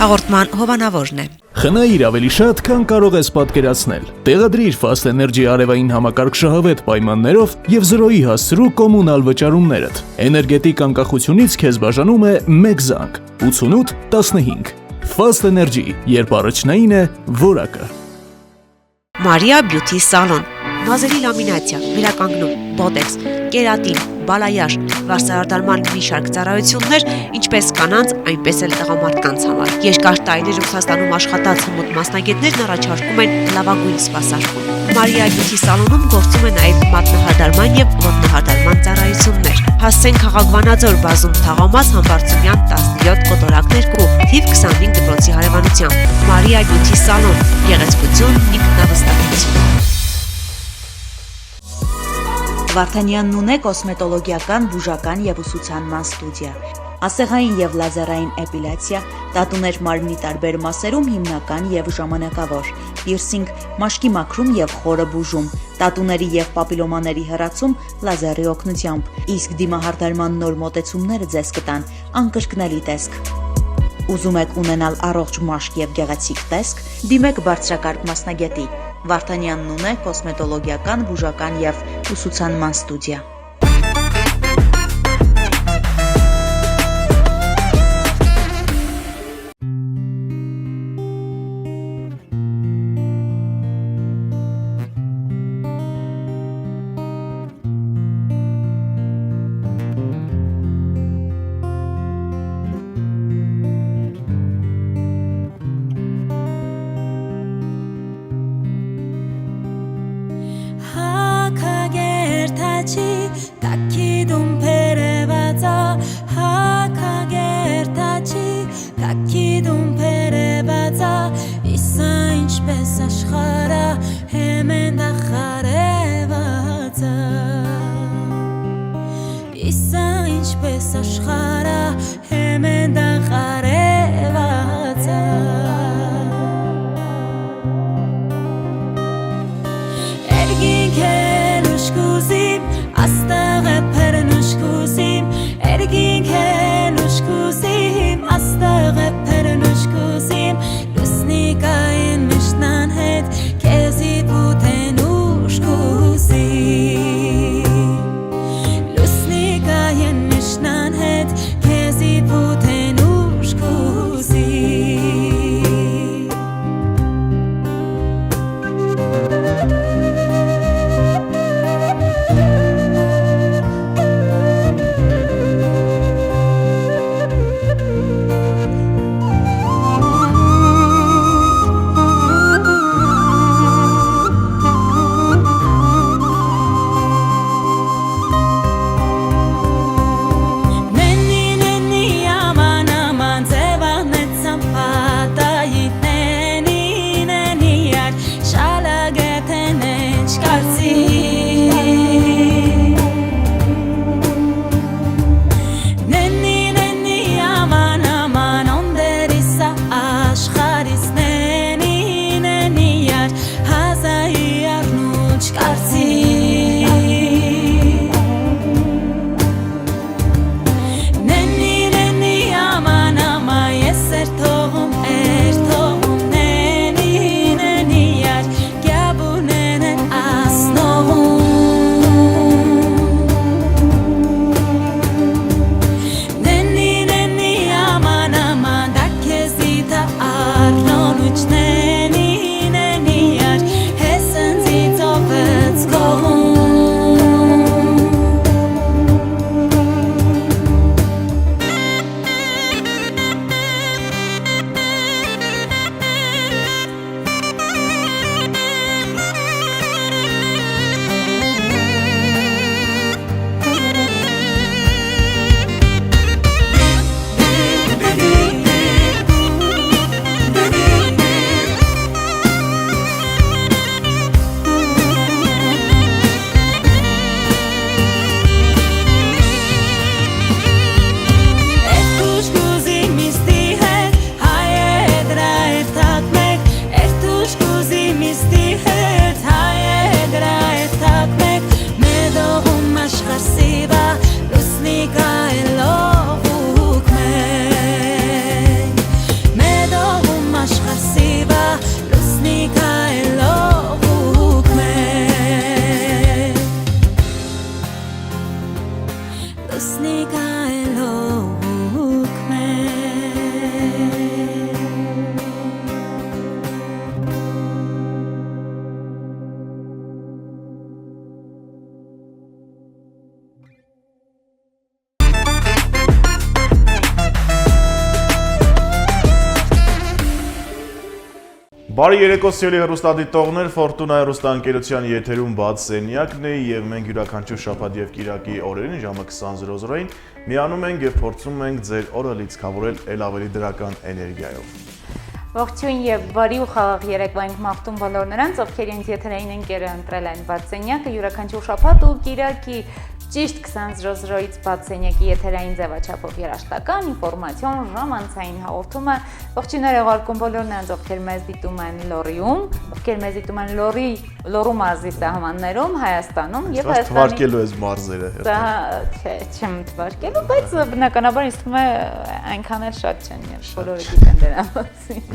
Հաղորդման հովանավորն է։ Խնայիր ավելի շատ, քան կարող ես պատկերացնել։ Տեղադրիր Fast Energy արևային համակարգշահավետ պայմաններով եւ 0-ի հասցրու կոմունալ վճարումներդ։ Էներգետիկ անկախությունից քեզ բաժանում է 1 զանգ 88 15։ Fast Energy, երբ առաջնային է որակը։ Maria Beauty Salon, մազերի լամինացիա, վերականգնում, բոտեքս, կերատին, բալայաշ, վարսահարդարման մի շարք ծառայություններ, ինչպես կանանց, այնպես էլ տղամարդկանց համար։ Երկար տարիներ Ռուսաստանում աշխատած հմուտ մասնագետներն առաջարկում են լավագույն սպասարկում։ Maria Beauty Salon-ում գործում է նաև մատնահարդարման եւ ոտնահարդարման ծառայություններ։ Հասցեն Խաղաղվանաձոր բազում Թաղամաս Համբարձումյան 17 կոտորակ 2, թիվ 25 դպրոցի հարևանությամբ։ Maria Beauty Salon, գեղեցկություն, ինքնավստահություն։ Վարդանյանն ունե կոսմետոլոգիական, բուժական եւ ուսուցանման ստուդիա, ասեղային եւ լազերային էպիլյացիա, տատուներ մարմնի տարբեր մասերում հիմնական եւ ժամանակավոր, պիրսինգ, մաշկի մաքրում եւ խորը բուժում, տատուների եւ պապիլոմաների հեռացում լազերի օգնությամբ, իսկ դիմահարդարման նոր մոտեցումները ձեզ կտան անկրկնելի տեսք։ Ուզում եք ունենալ առողջ մաշկ եւ գեղեցիկ տեսք, դիմեք բարձրակարգ մասնագետի։ Վարդանյանն ունե կոսմետոլոգիական, բուժական եւ ուսուցանման ստուդիա։ Osnika elokme Բարի երեկո սիրելի հեռուստադիտողներ, Ֆորտունա հեռուստաընկերության եթերում բաց սենյակն է եւ մենք յուրաքանչյուր շաբաթ եւ կիրակի օրերին ժամը 20:00-ին միանում ենք եւ փորձում ենք ձեր օրը լիցքավորել ել ավելի դրական էներգիայով։ Ողջույն եւ բարի ու խաղաղ երեկո ենք մաղթում բոլոր նրանց, ովքեր ինձ եթերային ընկերը ընտրել են բաց սենյակը յուրաքանչյուր շաբաթ ու կիրակի Ճիշտ 20:00-ից բաց սենյակի եթերային ձևաչափով երաժշտական, ինֆորմացիոն, ժամանցային հաղորդումը։ Ողջույններ ողարկում բոլոր նրանց, ովքեր մեզ դիտում են Լոռիում, ովքեր մեզ դիտում են Լոռու մարզի սահմաններում, Հայաստանում եւ Հայաստանի։ Թվարկելու ես մարզերը։ Չէ, չեմ թվարկելու, բայց բնականաբար ինձ թվում է այնքան էլ շատ չեն, բոլորը գիտեն դրա մասին։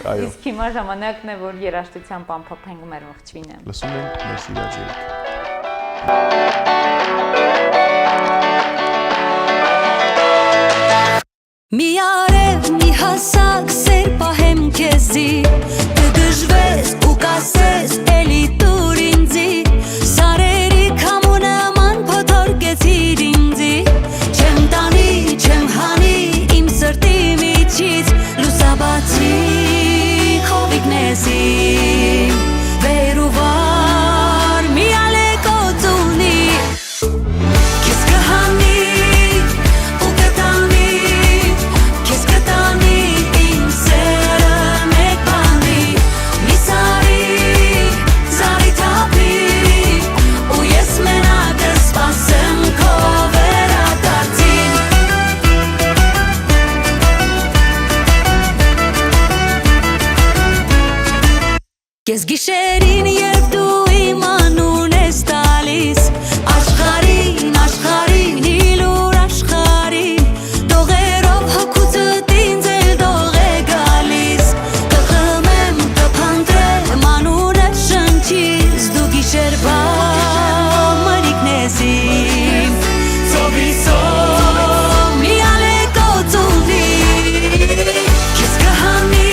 Իսկ հիմա ժամանակն է, որ երաժշտությամբ ամփոփենք մեր ողջույնը։ Լսում ենք մեր սիրած երգը։ Mi arev, mi հասակ սեր պահեմ քեզի Կգժվես ու կասես էլի տուր ինձի Սարերի քամունաման փոթորկեցիր ինձի Չեմ տանի, չեմ հանի իմ սրտի միջից Լուսաբացի խովիկնեսի Վեր ու վար մի ալեկոց ունի Քեզ կհանի Կես գիշերին երբ դու իմ անուն ես տալիս Աշխարհին իլուր աշխարհին Դողերով հոգուծդ ինձ էլ դող է գալիս Կխմեմ, կփնտրեմ անունը շնչից Դու գիշերվա մրիկն ես իմ Ծովի սով մի ալեկոց ունի Քեզ կհանի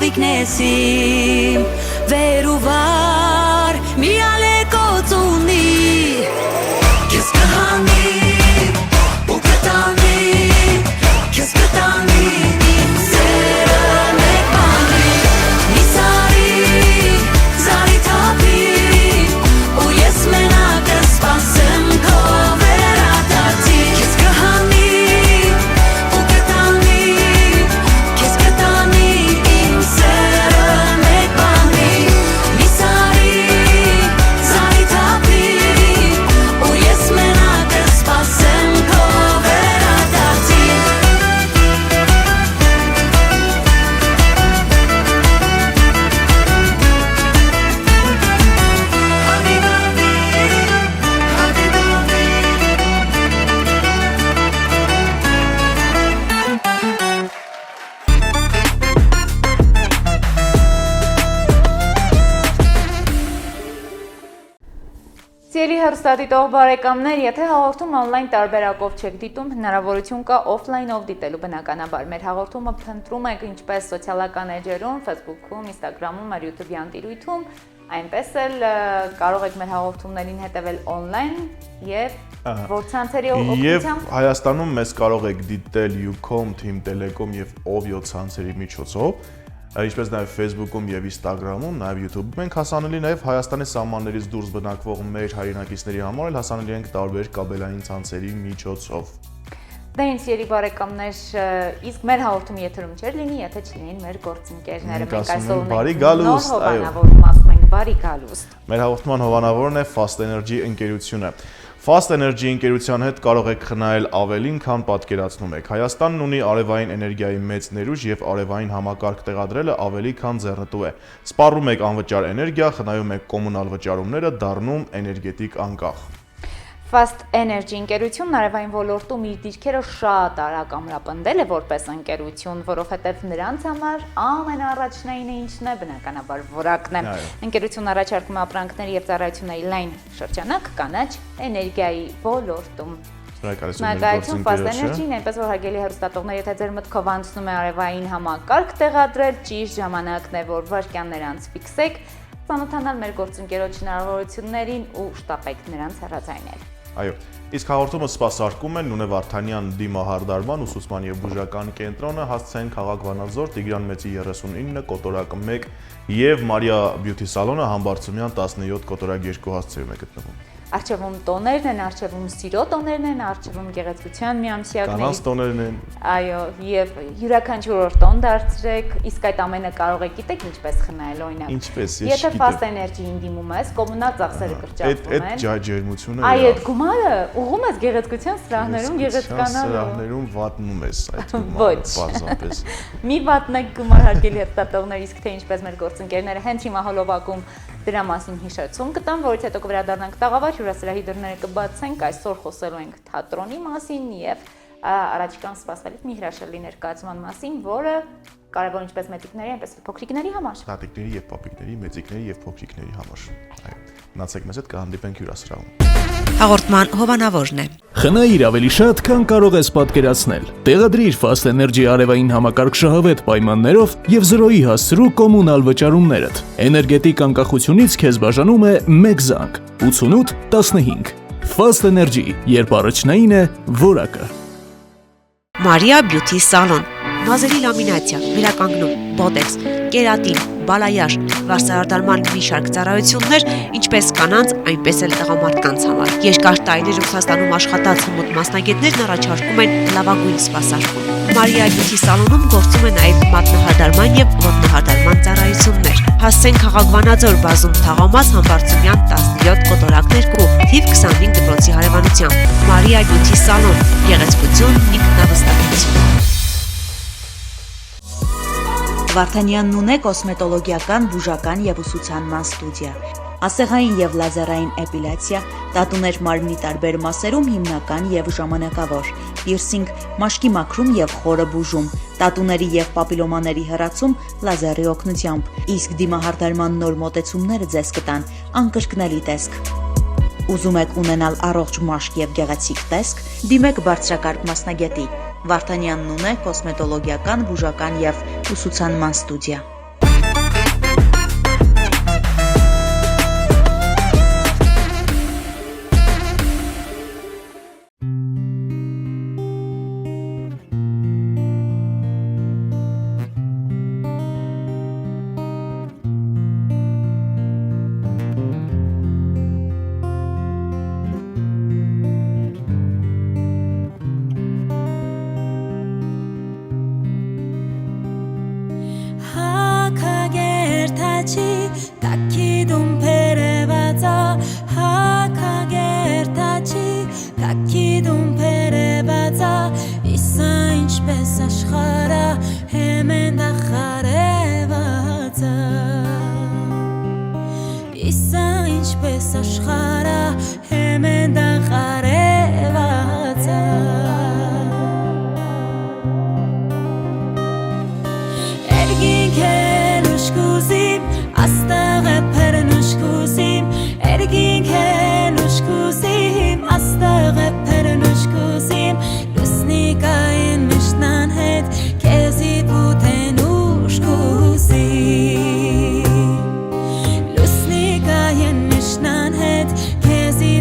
Հովիկնեսիմ վեր ու վար մի ալեկոց ունի Քեզ կհանի ու կտանի Քեզ կտանի իմ սերը մեկ բանի Մի զարի թափի ու ես մենակ կսպասեմ քո վերադարձի Քեզ կհանի ու կտանի Քեզ կտանի Սիրելի հեռուստադիտող բարեկամներ, եթե հաղորդումը on-line տարբերակով չեք դիտում, հնարավորություն կա off-line-ով դիտելու բնականաբար։ Մեր հաղորդումը փնտրում եք ինչպես սոցիալական էջերում, Facebook-ում, Instagram-ում, մեր YouTube-յան տիրույթում, այնպես էլ կարող եք մեր հաղորդումներին հետևել on-line եւ որ-ցանցերի օգնությամբ։ Եվ Հայաստանում մեզ կարող եք դիտել Ucom, Team Telecom եւ Ovio ցանցերի միջոցով։ Ինչպես նաև Facebook-ում եւ Instagram-ում, նաև YouTube-ում ենք հասանելի, նաև Հայաստանի սահմաններից դուրս բնակվող մեր հայրենակիցների համար էլ հասանելի ենք տարբեր կաբելային ցանցերի միջոցով։ Դե ինձ երի բարեկամներ, իսկ մեր հաղորդումը եթերում չէր լինի, եթե չլինեին մեր գործընկերները։ Մենք այսօր ունենք նոր հովանավոր մաս մենք բարի գալուստ։ Մեր հաղորդման հովանավորն է Fast Energy ընկերությունը։ Fast Energy ընկերության հետ կարող եք խնայել ավելին, քան պատկերացնում եք։ Հայաստանն ունի արևային էներգիայի մեծ ներուժ եւ արևային համակարգ տեղադրելը ավելի քան ձեռնտու է։ Սպառում եք անվճար էներգիա, խնայում եք կոմունալ վճարումները, դառնում էներգետիկ անկախ։ Fast Energy ընկերությունն արևային ոլորտում իր դիրքերը շատ արագ ամրապնդել է որպես ընկերություն, որովհետև նրանց համար ամենաառաջնայինը ինչն է, բնականաբար որակն է։ Ընկերությունն առաջարկում է ապրանքների եւ ծառայությունների լայն շրջանակ կանաչ էներգիայի ոլորտում։ Շնորհակալություն Fast Energy-ին, այնպես որ հարգելի հեռուստատողներ, եթե ձեր մտքով անցնում է արևային համակարգ տեղադրել, ճիշտ ժամանակն է, որ վայրկյաններ անց ֆիքսեք, ծանոթանալ մեր գործընկերոջ հնարավորություններին ու շտապեք նրանց հեռացայնել։ Այո, իսկ հաղորդումը սպասարկում են Նունե Վարդանյան դիմահարդարման ուսուցման եւ բուժական կենտրոնը, Հասցեն քաղաք Վանաձոր, Տիգրան Մեծի 39, կոտորակ 1 եւ Մարիա Բյութի սալոնը Համբարձումյան 17 կոտորակ 2 հասցեում է գտնվում։ Արջևում տոներն են, արջևում սիրո տոներն են, արջևում գեղեցկության միամսյակների։ Կանանց տոներն են։ Այո, եւ յուրաքանչյուր օր տոն դարձրեք, իսկ այդ ամենը կարող եք գիտեք ինչպես խնայել, օրինակ։ Ինչպես, ես Եթե գիտեմ։ Fast Energy-ին դիմում ես, կոմունալ ծախսերը կրճատվում են։ Այդ ջերմությունը։ Այ այդ գումարը ուղում ես գեղեցկության սրահներում գեղեցկանալու։ Սրահներում վատնում ես այդ Ոչ։ բարձրապես։ Մի վատնեք գումար հարգելի հետատողներ, իսկ թե ինչպես մեր գործընկերները հենց հիմա հոլովակում դրա մասին հիշեցում կտան, որից հետո կվերադառնանք տաղավար, հյուրասրահի դռները կբացենք, այսօր խոսելու ենք թատրոնի մասին եւ առաջիկան սպասվելիք մի հրաշալի ներկայացման մասին, որը կարևոր ինչպես մեծիկների, այնպես էլ փոքրիկների համար։ Տատիկների եւ պապիկների, մեծիկների եւ փոքրիկների համար։ Այո։ Մնացեք մեզ հետ, կհանդիպենք հյուրասրահում։ Հաղորդման հովանավորն է։ Խնայիր ավելի շատ, քան կարող ես պատկերացնել։ Տեղադրիր Fast Energy արևային համակարգ շահավետ պայմաններով եւ 0-ի հասցրու կոմունալ վճարումներդ։ Էներգետիկ անկախությունից քեզ բաժանում է 1 զանգ 8815։ Fast Energy, երբ առաջնային է որակը։ Մարիա Բյութի սալոն, մազերի լամինացիա, վերականգնում, բոտեքս, կերատին, բալայաշ, վարսահարդարման մի շարք ծառայություններ, ինչպես կանանց, այնպես էլ տղամարդկանց համար։ Երկար տարիներ Ռուսաստանում աշխատած հմուտ մասնագետներն առաջարկում են լավագույն սպասարկում։ Մարիա Բյութի սալոնում գործում է նաև մատնահարդարման եւ ոտնահարդարման ծառայություններ։ Հասցեն քաղաք Վանաձոր, բազում Թաղամաս, Համբարձումյան 17 կոտորակ 2, թիվ 25 դպրոցի հարևանությամբ։ Մարիա Բյութի սալոն, գեղեցկություն, ինքնավստահություն։ Վարդանյանն ունե կոսմետոլոգիական, բուժական եւ ուսուցանման ստուդիա, ասեղային եւ լազերային էպիլյացիա, տատուներ մարմնի տարբեր մասերում հիմնական եւ ժամանակավոր, պիրսինգ, մաշկի մաքրում եւ խորը բուժում, տատուների եւ պապիլոմաների հեռացում լազերի օգնությամբ, իսկ դիմահարդարման նոր մոտեցումները ձեզ կտան անկրկնելի տեսք։ Ուզում եք ունենալ առողջ մաշկ եւ գեղեցիկ տեսք, դիմեք բարձրակարգ մասնագետի։ Վարդանյանն ունե կոսմետոլոգիական, բուժական եւ ուսուցանման ստուդիա։ Kezi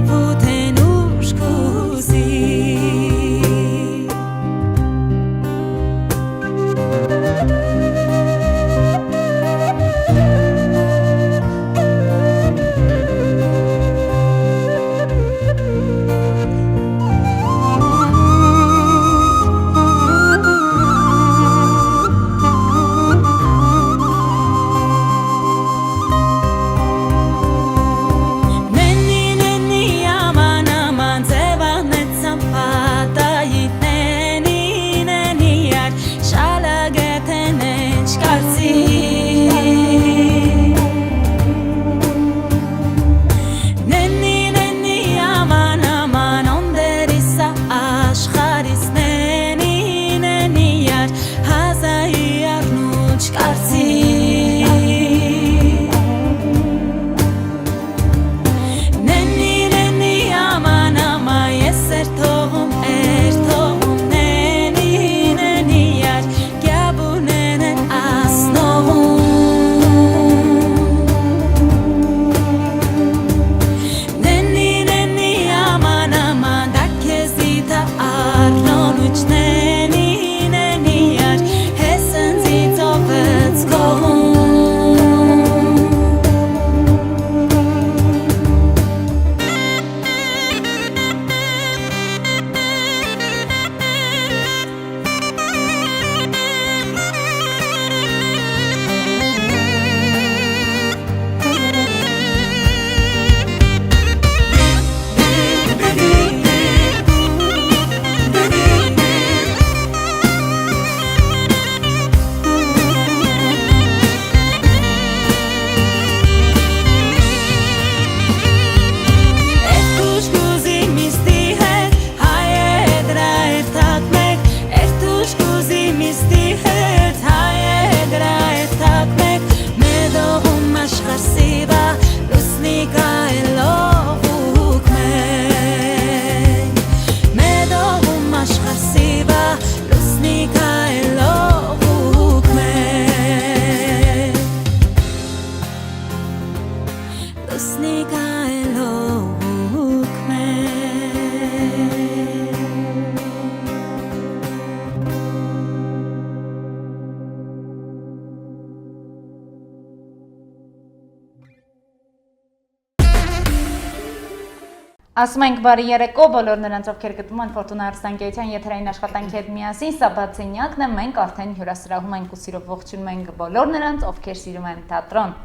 խելոք մեր Ասում ենք բարի երեկո բոլոր նրանց, ովքեր գտնում են Ֆորտունա Արստանկեության եթերային աշխատանքի հետ միասին, սա բացենյակն է, մենք արդեն հյուրասրահում ենք ու սիրով ողջունում ենք բոլոր նրանց, ովքեր սիրում են թատրոն։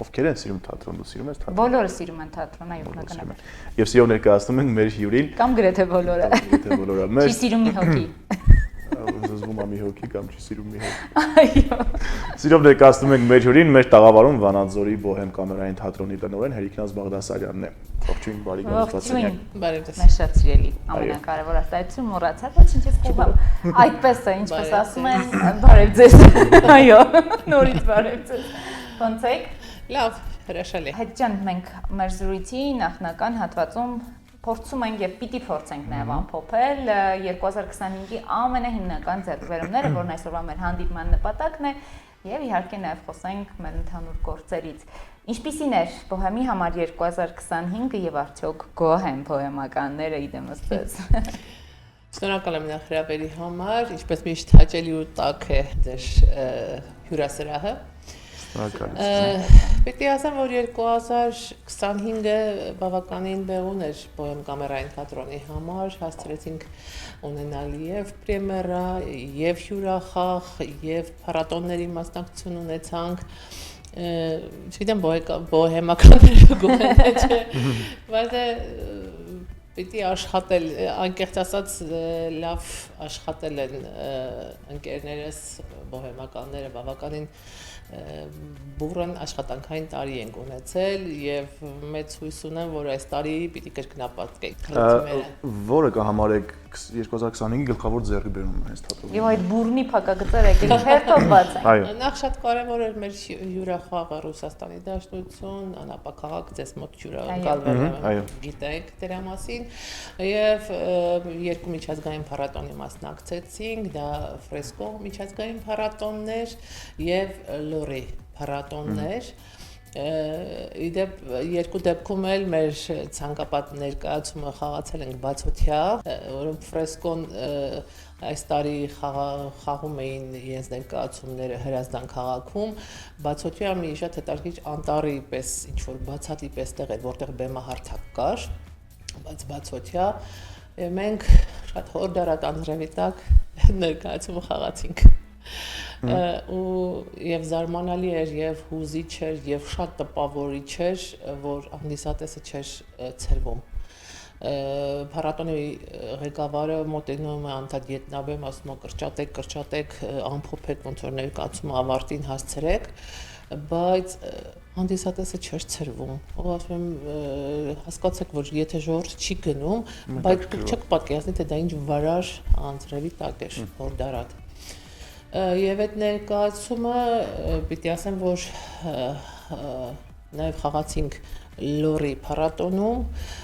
Ովքեր են սիրում թատրոն, դու սիրում ես թատրոն։ Բոլորը սիրում են թատրոն, այո, բնականաբար։ Եվ սիրով ներկայացնում ենք մեր հյուրին։ Կամ գրեթե բոլորը։ Գրեթե բոլորը։ Մեր Չի սիրում մի հոգի։ զզվում ամի հոգի կամ չի սիրում մի հոգի։ Այո։ Սիրով ներկայացնում ենք մեր հյուրին, մեր տաղավարում Վանաձորի Բոհեմ կամերային թատրոնի տնօրեն Հերիքնազ Բաղդասարյանն է։ Ողջույն, բարի գալստացնենք։ Բարև ձեզ։ Մեր շատ սիրելի, ամենակարևոր արտահայտություն մոռացա, ոչինչ ես չփամ։ Այդպես է, ինչպես ասում են, բարև ձեզ։ Այո, նորից բարև ձեզ։ Ոնց եք։ Լավ, հրաշալի։ Հետ ջան, մենք մեր զրույցի նախնական հատվածում փորձում ենք եւ պիտի փորձենք նաեւ ամփոփել 2025-ի ամենահիմնական ձեռքբերումները, որն այսօրվա մեր հանդիպման նպատակն է, եւ իհարկե նաեւ խոսենք մեր ընդհանուր գործերից։ Ինչպիսին էր Բոհեմի համար 2025-ը եւ արդյոք գոհ են բոհեմականները իդեմս ձեզ։ Շնորհակալ եմ նախ հրավերի համար, ինչպես միշտ հաճելի ու տաք է ձեր հյուրասրահը։ Պետք է ասեմ, որ 2025-ը բավականին բեղուն էր Բոհեմ կամերային թատրոնի համար, հասցրեցինք ունենալ եւ պրեմիերա, եւ հյուրախաղ, եւ փառատոների մասնակցություն ունեցանք, չգիտեմ բոհեմականները գոհ են չէ, բայց պիտի աշխատել, անկեղծ ասած լավ աշխատել են ընկերներս բոհեմականները բավականին բուրըն աշխատանքային տարի ենք ունեցել եւ մեծ հույս ունեմ, որ այս տարի պիտի կրկնապատկենք խնդիրները։ Որը կհամարեք 2025-ի գլխավոր ձեռքբերումը հենց թատրոնի։ Եվ այդ բուրնի փակագծերը եկել հերթով բաց են։ Այո։ Նախ շատ կարևոր էր մեր հյուրախաղը Ռուսաստանի Դաշնություն, անապակաղակ ձեզ մոտ հյուրընկալվել գիտեք դրա մասին եւ երկու միջազգային փառատոնի մասնակցեցինք, դա ֆրեսկո միջազգային փառատոններ եւ լորի փառատոններ։ Իդեպ երկու դեպքում էլ մեր ցանկապատ ներկայացումը խաղացել ենք բացօթյա, որոնք ֆրեսկոն այս տարի խաղում էին իրենց ներկայացումները Հրազդան քաղաքում, բացօթյա մի շատ հետաքրքիր անտառի պես ինչ-որ բացատի պես տեղ էր, որտեղ բեմահարթակ կար, բայց բացօթյա, եւ մենք շատ հորդարատ անձրևի տակ ներկայացումը խաղացինք։ Ու եւ զարմանալի էր եւ հուզիչ էր եւ շատ տպավորիչ էր, որ հանդիսատեսը չէր ցրվում։ Փառատոնի ղեկավարը մոտենում է անդադ ետնաբեմ, ասում է կրճատեք, ամփոփեք, ոնց որ ներկայացումը ավարտին հասցրեք, բայց հանդիսատեսը չէր ցրվում։ Ու ասում եմ, հասկացեք, որ եթե ժողովուրդը չի գնում, բայց դուք չեք պատկերացնի, թե դա ինչ վարար անձրևի տակ էր, հորդարատ։ Եվ այդ ներկայացումը պիտի ասեմ, որ նաև խաղացինք լորի փառատոնում,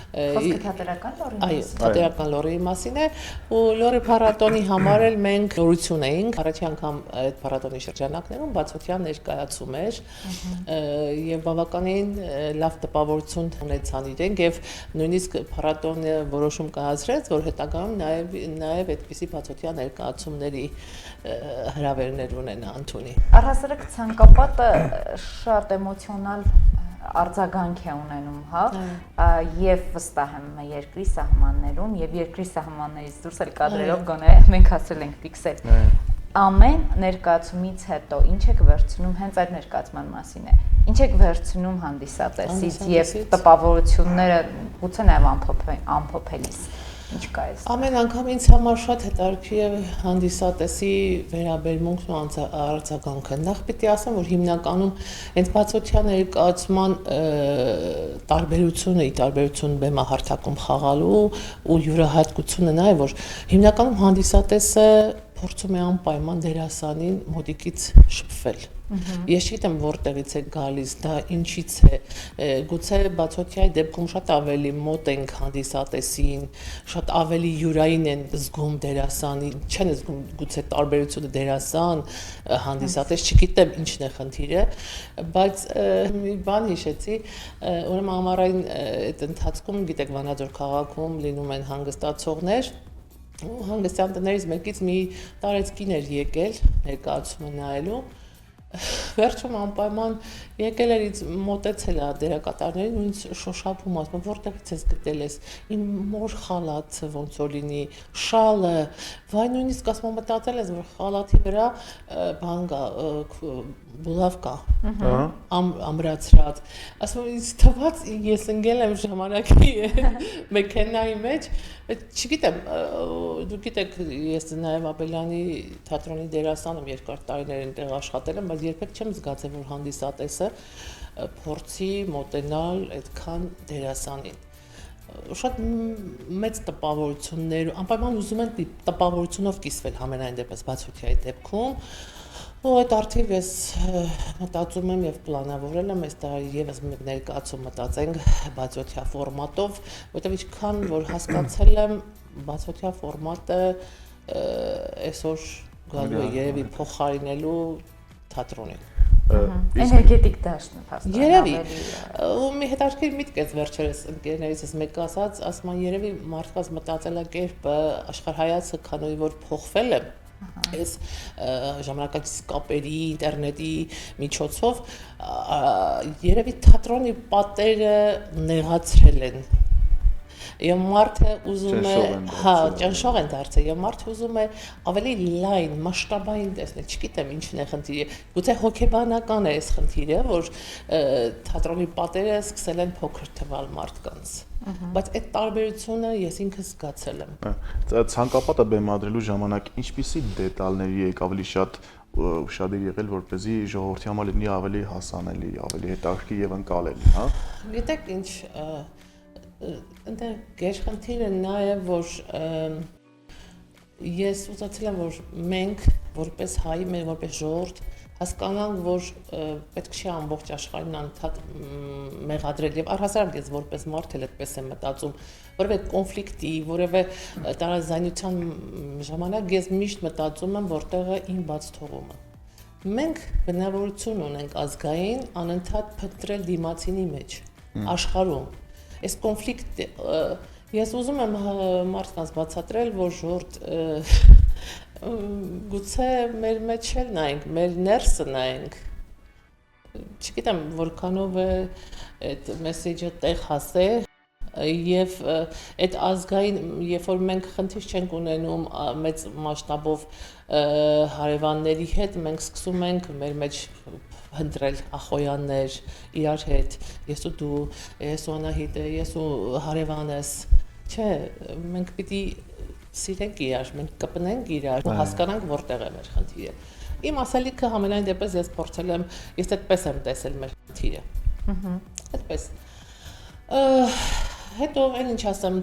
Խոսքը թատերական լորի մասին։ Այո, թատերական լորի մասին է, ու լորի փառատոնի համար էլ մենք նորություն էինք, առաջի անգամ այդ փառատոնի շրջանակներում բացօթյա ներկայացում էր, եւ բավականին լավ տպավորություն ունեցան իրենք, եւ նույնիսկ փառատոնը որոշում կայացրեց, որ հետագայում նաեւ այդպիսի բացօթյա ներկայացումների հրավերներ ունենա Անտոնի։ Առհասարակ ցանկապատը շատ էմոցիոնալ արձագանք է ունենում, հա, եւ վստահ եմ երկրի սահմաններում եւ երկրի սահմաններից դուրս էլ կադրերով գոնե մենք հասել ենք ֆիքսել։ Ամեն ներկայացումից հետո ինչ եք վերցնում, հենց այդ ներկայացման մասին է։ Ինչ եք վերցնում հանդիսատեսից եւ տպավորությունները գուցե նաեւ ամփոփելիս։ Ինչ կա էս։ Ամեն անգամ ինձ համար շատ հետաքրքիր է հանդիսատեսի վերաբերմունքն ու արձագանքը։ Նախ պիտի ասեմ, որ հիմնականում հենց բացօթյա ներկայացման տարբերություն բեմահարթակում խաղալու ու յուրահատկությունը նա է, որ հիմնականում հանդիսատեսը փորձում է անպայման դերասանին մոտիկից շփվել։ Ես չգիտեմ որտեղից է գալիս, դա ինչից է, գուցե բացօթյայի դեպքում շատ ավելի մոտ ենք հանդիսատեսին, շատ ավելի յուրային են զգում դերասանին, չեն զգում գուցե տարբերությունը դերասան, հանդիսատես, չգիտեմ ինչն է խնդիրը, բայց մի բան հիշեցի, ուրեմն ամառային այդ ընթացքում, գիտեք, Վանաձոր քաղաքում լինում են հանգստացողներ, ու հանգստյան տներից մեկից մի տարեցկին էր եկել ներկայացումը նայելու, վերջում անպայման եկել էր ինձ մոտեցել է դերակատարներին ու ինձ շոշափում ասում որտեղից ես գտել ես իմ մոր խալաթը ոնց որ լինի շալը վայ նույնիսկ ասում մտածել ես որ խալաթի վրա բան կա բուլավ կա ամրացրած ասում ինձ թվաց ես ընկել եմ ժամանակի մեքենայի մեջ չգիտեմ դուք գիտեք ես Նայև Աբելյանի թատրոնի դերասան եմ երկար տարիներ այնտեղ աշխատել եմ բայց երբեք չեմ զգացել որ հանդիսատեսը փորձի մոտենալ այդքան դերասանին շատ մեծ տպավորություններ անպայման ուզում են տպավորությունով կիսվել համենայն դեպս բացօթյայի դեպքում ու այդ արդիվ ես մտածում եմ եւ պլանավորել եմ այս տարի եւս մեկ ներկայացում մտածենք բացօթյա ֆորմատով որտեղ ինչքան որ հասկացել եմ բացօթյա ֆորմատը այսօր գալու է երևի փոխարինելու թատրոնին էներգետիկ դաշտն փաստորեն երևի ու մի հետաքրքիր միտք է վերջերս ընկերներիցս մեկը ասում են երևի մարդկանց մտածելակերպը աշխարհայացքը քանոյի որ փոխվել է այս ժամանակակից կապերի ինտերնետի միջոցով երևի թատրոնի պատերը նեղացրել են Եվ մարդը ուզում է, ճնշող են դարձել, եւ մարդը ուզում է ավելի լայն, մասշտաբային տեսնել, չգիտեմ ինչն է խնդիրը։ Գուցե հոգեբանական է այս խնդիրը, որ թատրոնի պատերը սկսել են փոքր թվալ մարդկանց։ Բայց այդ տարբերությունը ես ինքս զգացել եմ։ Ցանկապատը բեմադրելու ժամանակ ինչպիսի դետալների եք ավելի շատ ուշադիր եղել, որպեսզի ժողովրդի համար լինի ավելի հասանելի, ավելի հետաքրքիր եւ ընկալելի, հա։ Գիտեք ինչ Այնտեղ գերխնդիրը նա է, որ ես ուզեցել եմ, որ մենք որպես հայ, մենք որպես ժողովուրդ հասկանանք, որ պետք չի ամբողջ աշխարհին անդադ մեղադրել եւ առհասարակ ես որպես մարդ էլ այդպես եմ մտածում, որովհետեւ կոնֆլիկտի, որևէ տարաձայնության ժամանակ ես միշտ մտածում եմ, որտեղ է իմ բաց թողումը։ Մենք բնավորություն ունենք ազգային անընդհատ փնտրել դիմացինի մեջ, աշխարհում Այս կոնֆլիկտը ես ուզում եմ մարդկանց բացատրել, որ ժողովուրդ գուցե մեր մեջ էլ նայենք, մեր ներսը նայենք։ Չգիտեմ, որքանով է այդ մեսեջը տեղ հասել եւ այդ ազգային, երբ որ մենք խնդիր չենք ունենում մեծ մասշտաբով հարևանների հետ, մենք սկսում ենք մեր մեջ հնդրել ախոյաններ իրար հետ ես ու դու ես ու Անահիտը ես ու հարևանս չէ մենք պիտի սիրենք իրար մենք կպնենք իրար ու հասկանանք որտեղ է մեր խնդիրը իմ ասելիքը համենայն դեպս ես փորձել եմ ես այդպես եմ տեսել մեր խնդիրը այդպես հետո այն ինչ ասեմ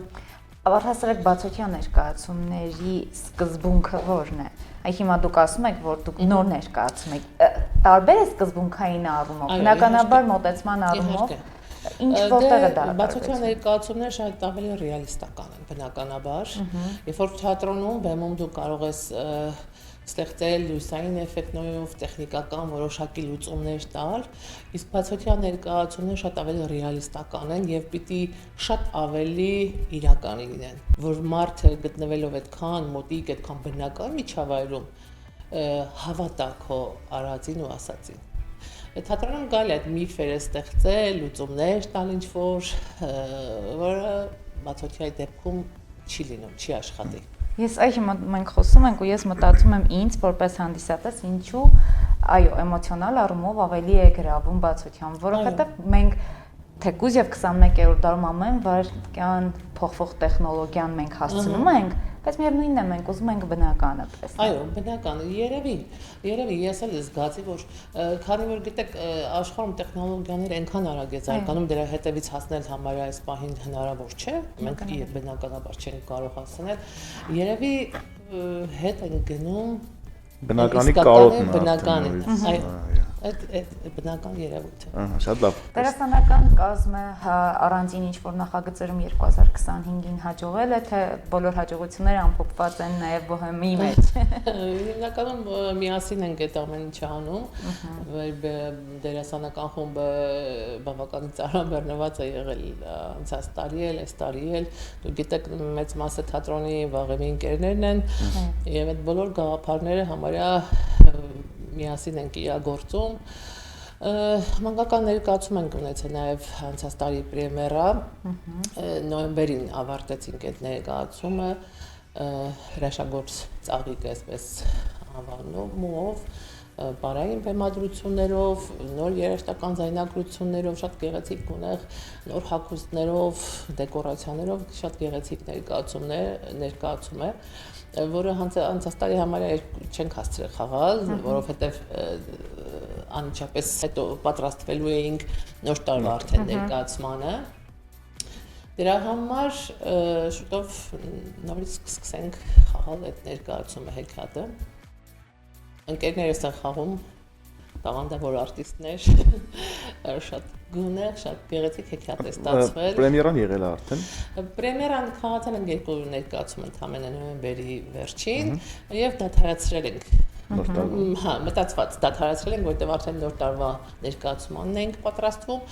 առհասարակ բացօթյա ներկայացումների սկզբունքը որն է Այ հիմա դուք ասում եք, որ դուք նոր ներկայացում եք, տարբեր է սկզբունքային առումով, բնականաբար մոտեցման առումով, ինչ որտեղ է դա։ Բացօթյա ներկայացումները շատ ավելի ռեալիստական են, բնականաբար, երբ որ թատրոնում բեմում դու կարող ես ստեղծել լույսային էֆեկտներով, տեխնիկական որոշակի լուծումներ տալ, իսկ բացօթյա ներկայացումները շատ ավելի ռեալիստական են եւ պիտի շատ ավելի իրական լինեն, որ մարդը գտնվելով այդքան մոտիկ, այդքան բնական միջավայրում հավատա քո արածին ու ասածին։ Թատրոնում գալ է այդ միֆերը ստեղծել, լուծումներ տալ ինչ-որ, որը բացօթյայի դեպքում չի լինում, չի աշխատի։ Ես այ հիմա մենք խոսում ենք ու ես մտածում եմ ինձ որպես հանդիսատես ինչու այո էմոցիոնալ առումով ավելի է գրավում բացօթյան որովհետև մենք թեկուզ եւ 21-րդ դարում ամեն վայրկյան փոխվող տեխնոլոգիան մենք հասցնում ենք բայց միևնույնն է մենք ուզում ենք բնականը տեսնել այո բնականը երևի ես էլ զգացի որ քանի որ գիտեք աշխարհում տեխնոլոգիաները այնքան արագ է զարգանում դրա հետևից հասնել համարյա այս պահին հնարավոր չէ մենք բնականաբար չենք կարող հասնել երևի հետ են գնում բնականի կարոտն բնականի այդ բնական երևույթը։ Շատ լավ։ Դերասանական կազմը առանձին ինչ-որ նախագծերում 2025-ին հաջողել է, թե բոլոր հաջողությունները ամփոփված են նաև բոհեմի մեջ։ Հիմնականում միասին ենք այդ ամեն ինչը անում, դերասանական խումբը բավականին ծառաբեռնված է եղել անցած տարի էլ, այս տարի էլ, դուք գիտեք մեծ մասը թատրոնի վաղեմի ընկերներն են, եւ այդ բոլոր գաղափարները համարյա միասին ենք իրագործում։ Մանկական ներկայացում ենք ունեցել նաև անցած տարի պրեմիերա, նոյեմբերին ավարտեցինք այդ ներկայացումը, հրաշագործ ծաղիկ այսպես անվանումով, բարային բեմադրություններով, նոր երաժշտական ձայնագրություններով, շատ գեղեցիկ գունեղ, նոր հագուստներով, դեկորացիաներով, շատ գեղեցիկ ներկայացում է, որը անցած տարի համարյա չենք հասցրել խաղալ, որովհետև անմիջապես հետո պատրաստվելու էինք նոր տարվա արդեն ներկայացմանը։ Դրա համար շուտով նորից կսկսենք խաղալ այդ ներկայացումը հեքիաթը։ Ընկերներս են խաղում, տաղանդավոր արտիստներ, շատ գունեղ, շատ գեղեցիկ հեքիաթ է ստացվել։ Պրեմիերան եղել է արդեն։ Պրեմիերան խաղացել ենք երկու ներկայացում ընդամենը նոյեմբերի վերջին եւ դադարեցրել ենք։ Հա, մտածված դադարեցրել ենք, որտեղ արդեն նոր տարվա ներկայացմանն ենք պատրաստվում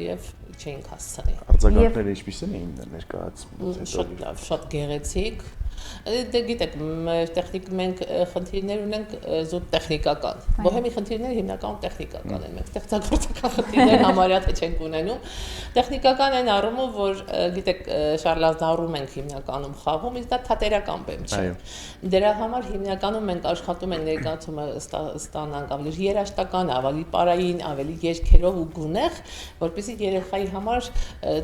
եւ չէինք հասցնի։ Արձագանքները ինչպիսին էին ներկայացումից հետո։ Շատ լավ, շատ գեղեցիկ։ Դե գիտեք, մենք խնդիրներ ունենք զուտ տեխնիկական։ Բոհեմի խնդիրները հիմնականում տեխնիկական են, մենք ստեղծագործական խնդիրներ համարյա թե չենք ունենում։ Տեխնիկական այն առումով, որ գիտեք, Շարլ Ազնավուրում ենք հիմնականում խաղում, իսկ դա թատերական բեմ չէ։ Դրա համար հիմնականում մենք աշխատում ենք ներկայացումը ստանանք ավելի երաժշտական, ավելի պարային, ավելի երգերով ու գունեղ, որպեսզի երեխայի համար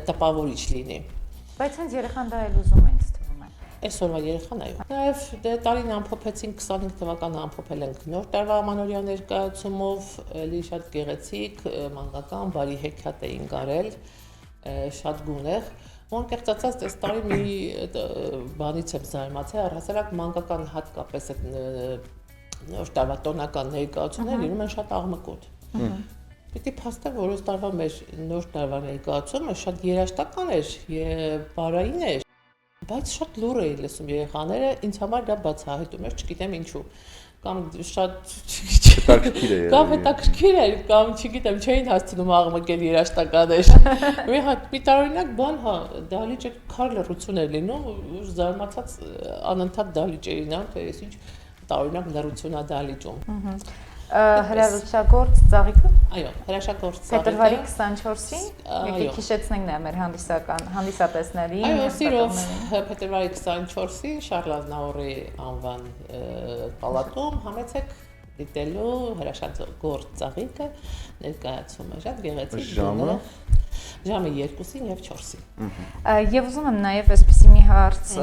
տպավորիչ լինի։ Բայց հենց երեխան դա էլ ուզում է ինձ թվում է։ Այսօրվա երեխան այո։ Նաև տարին ամփոփեցինք 25 թվականը ամփոփել ենք նոր տարվա ամանորյա ներկայացումով, էլի շատ գեղեցիկ, մանկական, բարի հեքիաթ էին կարել, շատ գունեղ։ Անկեղծ ասած, այս տարի մի բանից եմ զարմացել, առհասարակ մանկական հատկապես այդ նոր տարվա տոնական ներկայացումները լինում են շատ աղմկոտ։ Պիտի փաստեմ, որ այս տարվա մեր նոր տարվա ներկայացումը շատ երաժշտական էր եւ բարային էր, բայց շատ լուր էին լսում երեխաները, ինձ համար դա բացահայտում էր, չգիտեմ ինչու, կամ շատ հետաքրքիր էր, կամ չգիտեմ, չէին հասցնում աղմկել երաժշտական էր։ Մի տարօրինակ բան, հա, դահլիճը քար լռություն էր լինում, ու զարմացած անընդհատ դահլիճ էին անում, թե ես ինչ տարօրինակ լռություն է դահլիճում։ Հրաշագործ ծաղիկը։ Այո, հրաշագործ ծաղիկը։ Փետրվարի 24-ին, եկեք հիշեցնենք նաև մեր հանդիսատեսներին։ Այո, սիրով, փետրվարի 24-ին Շարլ Ազնավուրի անվան պալատում համեցեք դիտելու հրաշագործ ծաղիկը ներկայացումը, շատ գեղեցիկ գունեղ։ Ժամը 2-ին եւ 4-ին։ Եվ ուզում եմ նաև այսպեսի մի հարց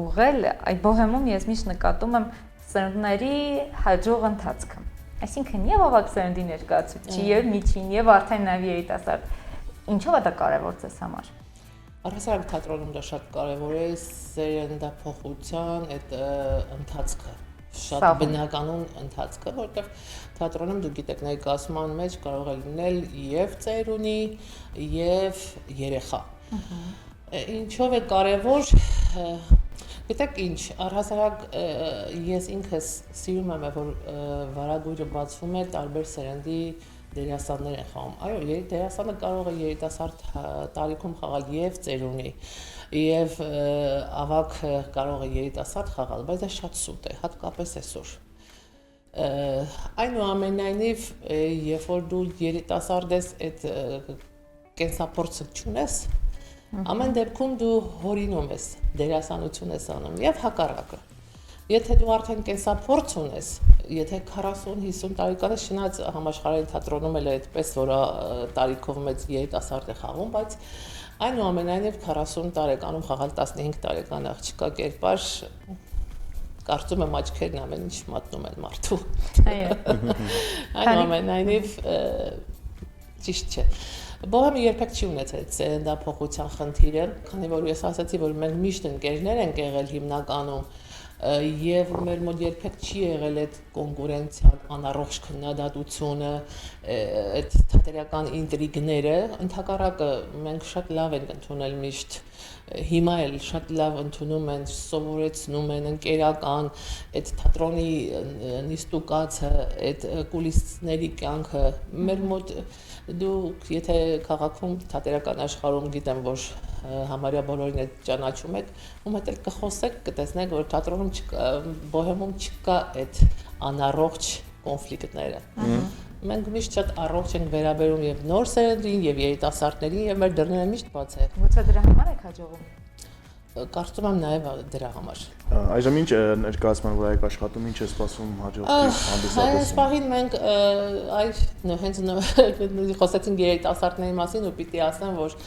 ուղղել, այ բոհեմում ես միշտ նկատում եմ սերունդների հաջող ընթացքը։ Այսինքն եւ ավագ սերնդի ներկայացուցիչ, եւ միջին, եւ արդեն նաեւ երիտասարդ։ Ինչով է դա կարեւոր ձեզ համար։ Առհասարակ թատրոնում դա շատ կարեւոր է, սերնդափոխության այդ ընթացքը, շատ բնականon ընթացքը, որտեղ թատրոնում դուք գիտեք ներկայացման մեջ կարող է լինել եւ ծերունի, եւ երեխա։ Ինչով է կարեւոր Գիտեք ինչ, առհասարակ ես ինքս սիրում եմ, որ վարագույրը բացվում է տարբեր սերնդի դերասաններ են խաղում։ Այո, դերասանը կարող է երիտասարդ տարիքում խաղալ եւ ծերունի, եւ ավագ կարող է երիտասարդ խաղալ, բայց դա շատ սուտ է, հատկապես այսօր։ Այնուամենայնիվ, երբ որ դու երիտասարդ ես, այդ կենսափորձը չունես, ամեն դեպքում դու հորինում ես, դերասանություն ես անում եւ հակառակը։ Եթե դու արդեն կենսափորձ ունես, եթե 40-50 տարեկան ես, շնայած համաշխարհային թատրոնում էլ է այդպես, որ տարիքով մեծ երիտասարդ է խաղում, բայց այնուամենայնիվ 40 տարեկանում խաղալ 15 տարեկան աղջկա կերպար կարծում եմ աչքերն ամեն ինչ մատնում են մարդու։ Այո։ Այնուամենայնիվ ճիշտ չէ։ Բոհեմը երբեք չի ունեցել սերնդափոխության խնդիրը, քանի որ ես ասացի, որ մենք միշտ ընկերներ ենք եղել հիմնականում, եւ մեր մոտ երբեք չի եղել այդ կոնկուրենցիան, անառողջ քննադատությունը, այդ թատերական ինտրիգները, ընդհակառակը մենք շատ լավ ենք ընդունել միշտ հիմա էլ շատ լավ ընդունում են, սովորեցնում են ընկերական այդ թատրոնի նիստուկացը, այդ կուլիսների կյանքը մեր մոտ դուք եթե քաղաքում թատերական աշխարհում գիտեմ որ համարյա բոլորին այդ ճանաչում եք, ում հետ էլ կխոսեք, կտեսնեք որ թատրոնում չկա, բոհեմում չկա այդ անառողջ կոնֆլիկտները։ Մենք միշտ շատ առողջ ենք վերաբերում եւ նոր սերնդին եւ երիտասարդներին եւ մեր դռները միշտ բաց է։ Գուցե դրա համար եք հաջողում։ Կարծում եմ նաեւ դրա համար։ Այժմ ինչ ներկայացման վրա եք աշխատում, ինչ է սպասում հաջորդի հանդիսատեսին։ Այս պահին մենք հենց խոսեցինք երիտասարդների մասին ու պիտի ասեմ, որ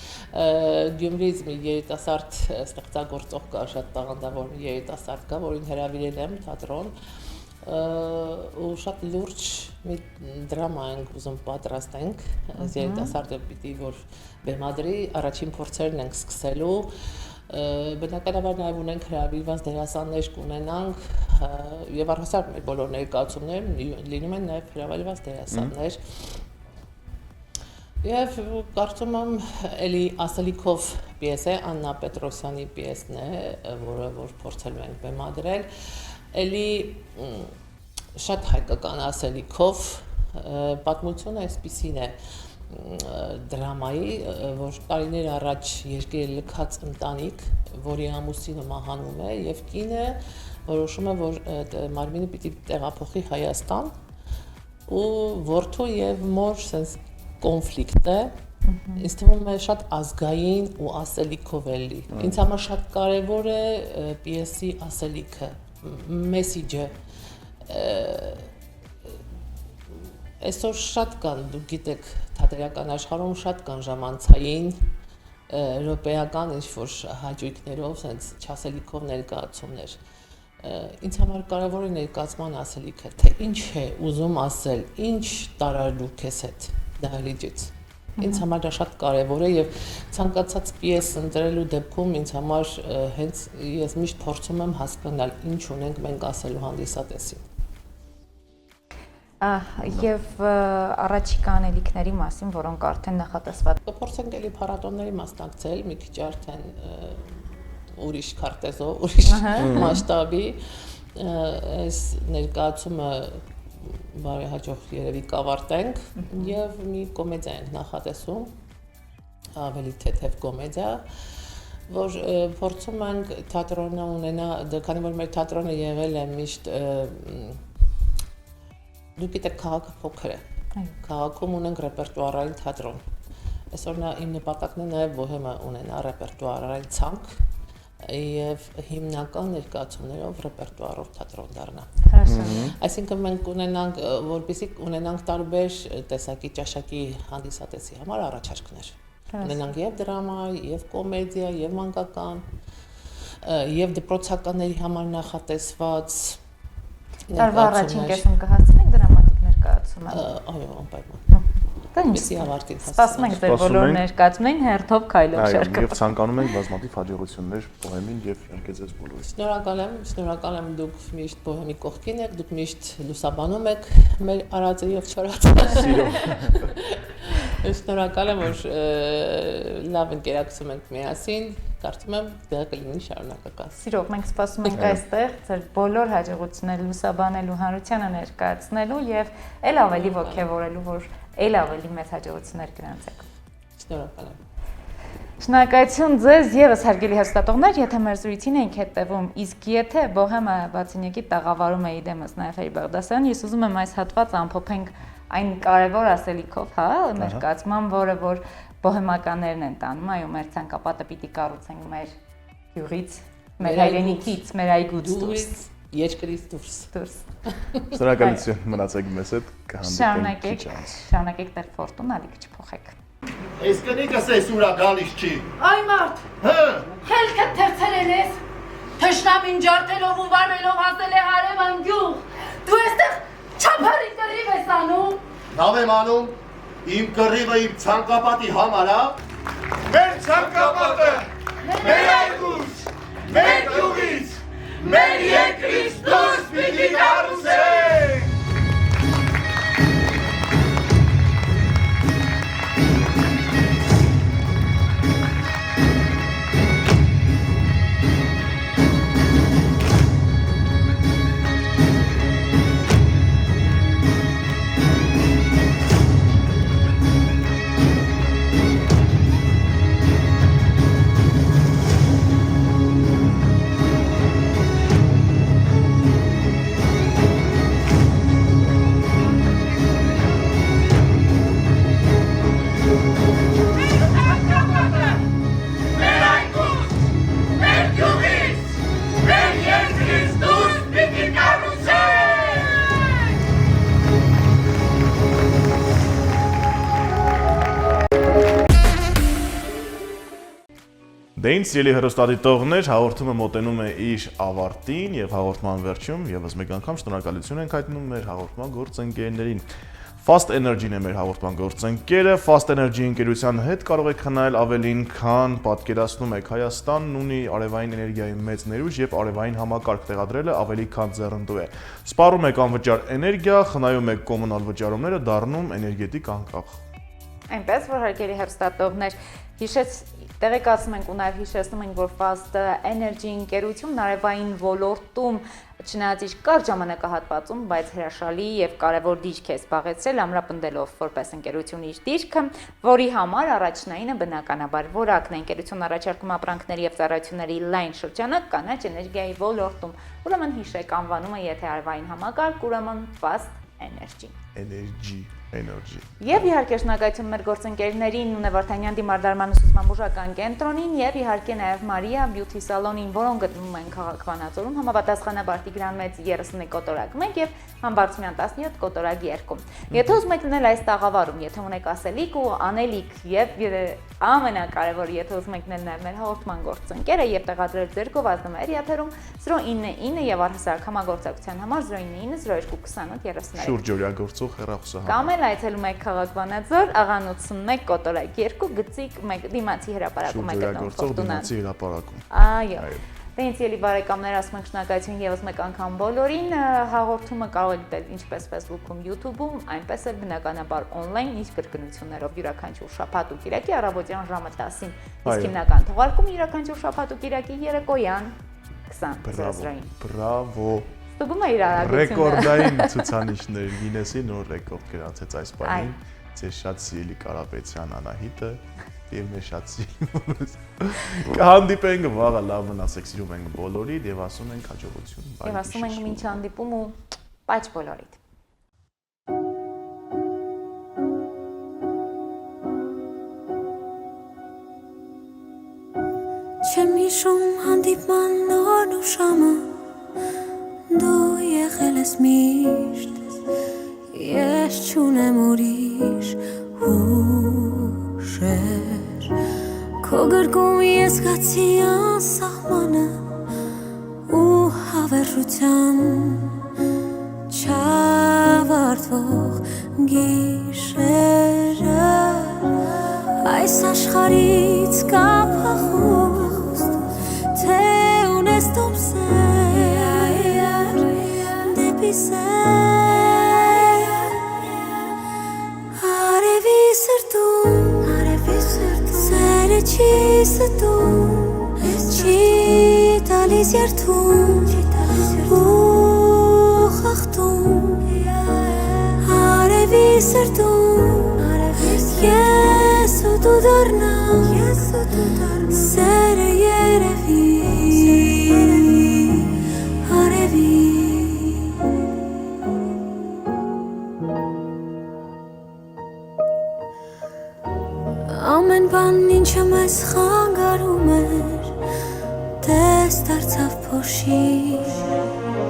Գյումրիից մի երիտասարդ ստեղծագործող կա, շատ տաղանդավոր մի երիտասարդ կա, որին հրավիրել եմ թատրոն ու շատ լուրջ մի դրամա ենք ուզում պատրաստենք, այս երիտասարդը պիտի որ բեմադրի, առաջին փորձերն ենք սկսելու, բնականաբար նաև ունենք հրավիրված դերասաններ կունենանք եւ առհասարակ մեր բոլոր ներկայացումներում լինում են նաև հրավիրված դերասաններ եւ կարծում եմ էլի ասելիքով պիես է Աննա Պետրոսյանի պիեսն է, որը որ փորձելու ենք բեմադրել, էլի շատ հայկական ասելիքով պատմությունը այսպիսին է դրամայի, որ տարիներ առաջ երկրի լքած ընտանիք, որի ամուսինը մահանում է եւ կինը որոշում է, որ մարմինը պիտի տեղափոխի Հայաստան ու որդու եւ մոր sense կոնֆլիկտ է, ինձ թվում է շատ ազգային ու ասելիքով էլի։ Ինձ համար շատ կարեւոր է պիեսի ասելիքը, մեսիջը Այսօր շատ կան, դուք գիտեք, թատերական աշխարհում շատ կան ժամանցային, եվրոպեական ինչ-որ հաճույքներով, sense չասելիքով ներկայացումներ։ Ինձ համար կարևոր է ներկայացման ասելիքը, թե ինչ է ուզում ասել, ինչ տարարդու քեզ հետ դահլիճից։ Ինձ համար դա շատ կարևոր է եւ ցանկացած պիես ընտրելու դեպքում ինձ համար հենց ես միշտ փորձում եմ հասկանալ ինչ ունենք մենք ասելու հանդիսատեսին։ Եվ առաջիկա անելիքների մասին, որոնք արդեն նախատեսված։ Կփորձենք էլի փառատոնների մասնակցել, մի քիչ արդեն ուրիշ քարտեզով, ուրիշ մասշտաբի, այս ներկայացումը բարեհաջող երևի կավարտենք եւ մի կոմեդիա ենք նախատեսում, ավելի թեթև կոմեդիա, որ փորձում ենք թատրոնը ունենա, քանի որ մեր թատրոնը եղել է միշտ դուք գիտեք քաղաքը փոքր է, քաղաքում ունենք ռեպերտուարային թատրոն, այսօր իմ նպատակն է նաև բոհեմը ունենա ռեպերտուարային ցանկ եւ հիմնական ներկայացումներով ռեպերտուարով թատրոն դառնա։ Այսինքն մենք ունենանք, որպեսզի ունենանք տարբեր տեսակի ճաշակի հանդիսատեսի համար առաջարկներ։ Ունենանք եւ դրամա, եւ կոմեդիա, եւ մանկական, եւ դպրոցականների համար նախատեսված Տարվա առաջին կեսում կհասցնենք դրամատիկ ներկայացումը։ Այո, անպայման։ Սպասում ենք ձեր բոլոր ներկայացումներին հերթով քայլով շարքը։ Եվ ցանկանում ենք բազմաթիվ հաջողություններ բոհեմին եւ իհարկե ձեզ բոլորին։ Շնորհակալ եմ դուք միշտ բոհեմի կողքին եք, դուք միշտ լուսաբանում եք մեր արածը եւ չորածը։ Շնորհակալ եմ, որ լավ ընկերակցում ենք միասին, կարծում եմ դա կլինի շարունակական։ Սիրով, մենք սպասում ենք այստեղ ձեր բոլոր հաջողությունները լուսաբանելու, հանրությանը ներկայացնելու եւ ել ավելի ողջևորելու, որ ել ավելի մեծ հաջողություններ գրանցեք։ Շնորհակալ եմ։ Շնորհակալություն ձեզ եւս հարգելի հեռուստատողներ, եթե մեր զրույցին եք հետևում, իսկ եթե բոհեմը Բացենյակի տաղավարում է իդեմս նաեւ Հերի Բաղդասարյան, ես ուզում եմ այս հատվածը ամփոփենք այն կարևոր ասելիքով, հա, ներկայացման, որը որ բոհեմականներն են տանում, այո, մեր ցանկապատը պիտի կառուցենք մեր գյուղից, մեր հայրենիքից, մեր այգուց դուրս, երկրից դուրս։ Շնորհակալություն, մնացեք մեզ հետ, կհանդիպենք քիչ անց։ Շարունակեք դեր ֆորտուն, ալիք չփոխեք։ Այս կնիկս այս ուրա գալիս չի։ Այ մարդ, խելքը թերցել ես, թշնամին ջարդելով ու վարելով հասել է հարևան գյուղ, դու այստեղ չափարի կռիվ ես անում։ Լավ եմ անում, իմ կռիվը իմ ցանկապատի համար, հա։ Մեր ցանկապատը, մեր այգուց, մեր գյուղից, մեր երկրի Դե ինձ սիրելի հեռուստադիտողներ, հաղորդումը մոտենում է իր ավարտին եւ հաղորդման վերջում եւս մեկ անգամ շնորհակալություն ենք հայտնում մեր հաղորդման գործընկերներին։ Fast Energy-ն է մեր հաղորդման գործընկերը, Fast Energy ընկերության հետ կարող եք խնայել ավելին, քան պատկերացնում եք։ Հայաստանն ունի արևային էներգիայի մեծ ներուժ եւ արևային համակարգ տեղադրելը ավելի քան ձեռնտու է։ Սպառում եք անվճար էներգիա, խնայում եք կոմունալ վճարումները, դառնում էներգետիկ անկախ։ Այնպես որ հարգելի հեռուստադիտողներ, տեղեկացնում ենք ու նաև հիշեցնում ենք, որ Fast Energy ընկերությունն արևային ոլորտում չնայած իր կարճ ժամանակահատվածում, բայց հրաշալի եւ կարեւոր դիրք է զբաղեցրել, ամրապնդելով որպես ընկերություն իր դիրքը, որի համար առաջնայինը բնականաբար որակն է։ Ընկերությունն առաջարկում ապրանքների եւ ծառայությունների լայն շրջանակ կանաչ էներգիայի ոլորտում։ Ուրեմն հիշեք անվանումը, եթե արևային համակարգ, ուրեմն Fast Energy։ Energy։ Եվ իհարկե շնորհակալություն մեր գործընկերներին Նունե Վարդանյան դիմարդարման ուսուցման բուժական կենտրոնին եւ իհարկե նաեւ Մարիա Beauty Salon-ին, որոնք գտնվում են քաղաք Վանաձորում, համապատասխանաբար Տիգրան Մեծ 30 կոտորակ 1 եւ Համբարձումյան 17 կոտորակ 2։ Եթե ուզում եք լինել այս տաղավարում, եթե ունեք ասելիք ու անելիք եւ ամենակարևորը, եթե ուզում եք լինել նաեւ մեր հաղորդման գործընկերը եւ տեղադրել ձեր գովազդները եթերում 099 եւ առհասարակ համագործակցության համար 099 02 28 33։ Շուրջօրյա գործող հեռախոսահամար։ Կամ էլ այցելում եք քաղաք Վանաձոր, աղան 81 կոտորակ 2 գծիկ 1 դիմացի հրապարակում եք գտնվում Ֆորտունան։ Դիմացի հրապարակում։ Այո։ Դե ինձ ելի բարեկամներ, ասում ենք շնորհակալություն եւս մեկ անգամ բոլորին, հաղորդումը կարող եք դիտել ինչպես Facebook-ում, YouTube-ում, այնպես էլ բնականաբար on-line իր կրկնություններով յուրաքանչյուր շաբաթ ու կիրակի առավոտյան ժամը 10-ին, իսկ հիմնական թողարկումը յուրաքանչյուր շաբաթ ու կիրակի երեկոյան 20:00-ին։ Բրավո։ Ստուգում է իր արագությունը։ Ռեկորդային ցուցանիշներ Գինեսի նոր ռեկորդ գրանցեց այս բանին։ Ձեր շատ սիրելի Կարապետյան Անահիտը եւ մեր շատ սիրելի կհանդիպենք վաղը, լավ մնացեք, սիրում ենք բոլորիդ եւ ասում ենք հաջողություն։ Եվ ասում ենք մինչ հանդիպում ու պաճ բոլորիդ։ Չեմ հիշում հանդիպման նորն ու շամը, դու եղել ես միշտ, ես չունեմ ուրիշ հուշեր, քո գրկում ես գացի անսահմանը ու հավերժության չավարտվող գիշերը, այս աշխարհից կա փախուստ, թե ունես տոմսեր դեպի սեր, արևի սրտում սերը չի ստում, չի տալիս երթում ու խախտում, արևի սրտում ես ու դու դառնամ, սերը երևի արևի։ Ամեն բան ինչը մեզ խանգարում էր, տես դարձավ փոշի,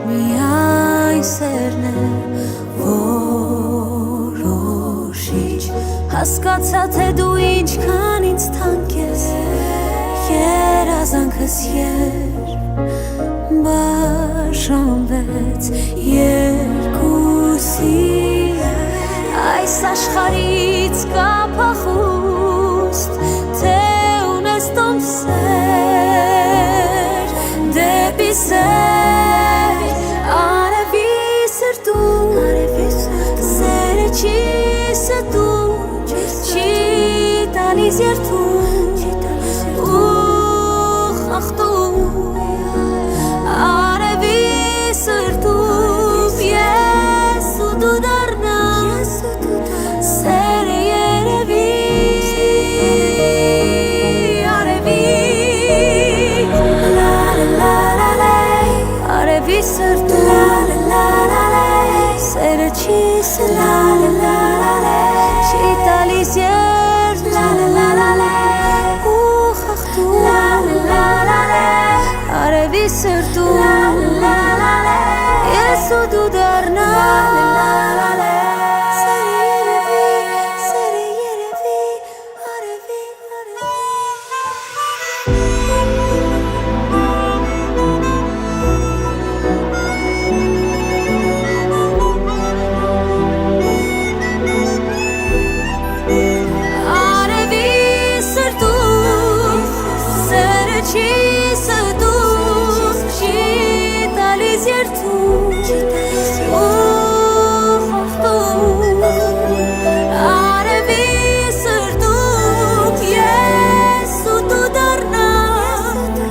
միայն սերն է որոշիչ, հասկացա թե դու ինչքան ինձ թանկ ես, երազանքս բաժանվեց երկուսի, այս աշխարհից կա փախուստ, թե ունես տոմսեր դեպի սեր, արևի սրտում սերը չի ստում, չի տալիս երթում ու խախտում, արևի սրտում ես ու դու դառնամ, սերը երևի արևի, արևի սրտում սերը չի ստում, չի տալիս երթում ու խախտում, արևի սրտում ես ու դու դառնամ, սերը երևի արևի, չի ստում, չի տալիս երթում ու խախտում արևի սրտում ես ու դու դառնանք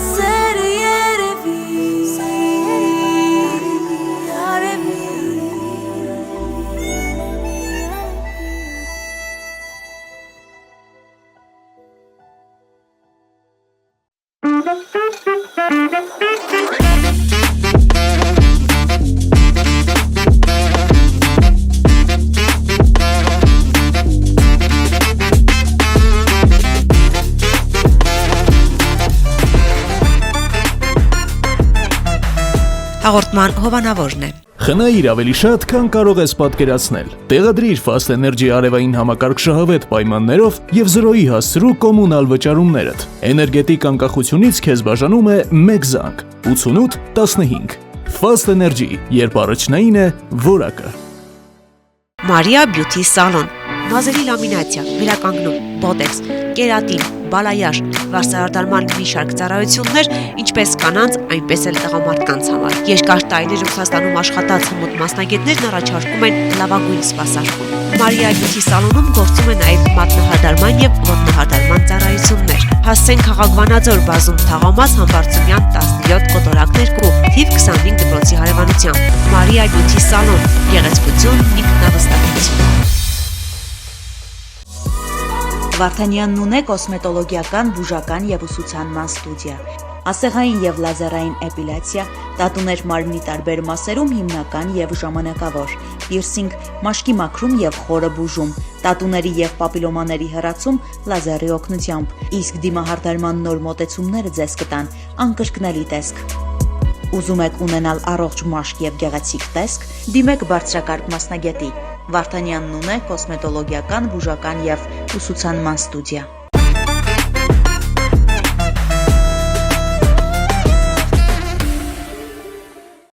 սեր երևի արևի Հաղորդման հովանավորն է։ Խնայիր ավելի շատ, քան կարող ես պատկերացնել։ Տեղադրիր Fast Energy արևային համակարգշահավետ պայմաններով եւ 0-ի հասցրու կոմունալ վճարումներդ։ Էներգետիկ անկախությունից քեզ բաժանում է 1 զանգ 8815։ Fast Energy, երբ առաջնային է որակը։ Maria Beauty Salon, մազերի լամինացիա, վերականգնում, բոտեքս, կերատին, բալայաշ, վարսահարդարման մի շարք ծառայություններ, ինչպես կանանց, այնպես էլ տղամարդկանց համար։ Երկար տարիներ Ռուսաստանում աշխատած հմուտ մասնագետներն առաջարկում են լավագույն սպասարկում։ Maria Beauty Salon-ում գործում է նաև մատնահարդարման եւ ոտնահարդարման ծառայություններ։ Հասցեն Խաղաղվանաձոր բազում Թաղամաս Համբարձումյան 17 կոտորակներ կու, թիվ 25 դպրոցի հարևանությամբ։ Maria Beauty Salon, գեղեցկություն, ինքնավստահություն։ Վարդանյանն ունե կոսմետոլոգիական, բուժական եւ ուսուցանման ստուդիա, ասեղային եւ լազերային էպիլյացիա, տատուներ մարմնի տարբեր մասերում հիմնական եւ ժամանակավոր, պիրսինգ, մաշկի մաքրում եւ խորը բուժում, տատուների եւ պապիլոմաների հեռացում լազերի օգնությամբ, իսկ դիմահարդարման նոր մոտեցումները ձեզ կտան անկրկնելի տեսք։ Ուզում եք ունենալ առողջ մաշկ եւ գեղեցիկ տեսք, դիմեք բարձրակարգ մասնագետի։ Վարդանյանն ունե կոսմետոլոգիական, բուժական եւ ուսուցանման ստուդիա։